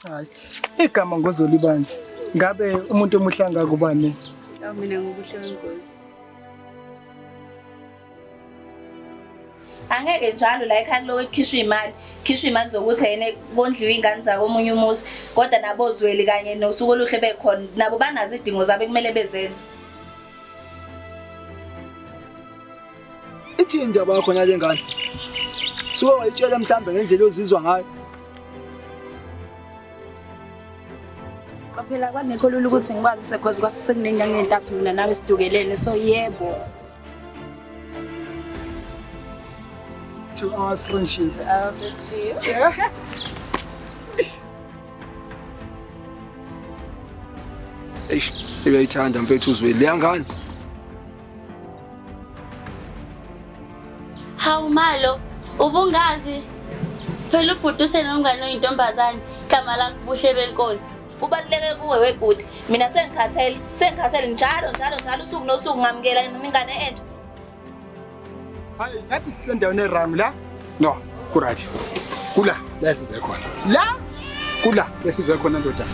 Hayi. Igama ngozolibanzi. Ngabe umuntu omuhle angakubani? Mina ngobuhle wengozi. Angeke njalo la ekhaya lokho khishwa imali zokuthi yena kondliwe ingane zako omunye umuzi kodwa nabo zweli kanye nosuku oluhle bekhona nabo banazo idingo zabo kumele bezenze. Ithi indaba yakho nale ngane. Suke wayitshela mhlambe ngendlela ozizwa ngayo. Qaphela kwanekho lula ukuthi ngikwazi sekhozi kwase sekunenyanga entathu mina nawe sidukelene so yebo. To our friendship. Eish, ebeyithanda mfethu uzweli yangani? Hawu Malo, ubungazi. Phela ubhuti usenomngane oyintombazane, igama lakhe Buhle Benkosi. Kubaluleke kuwe webhuti. Mina sengikhathele njalo usuku nosuku ngamukela ingane entsha. Hayi, nathi sisendaweni erang la. No, kuright. Kula, la size khona. La? Kula, besize khona ndodana.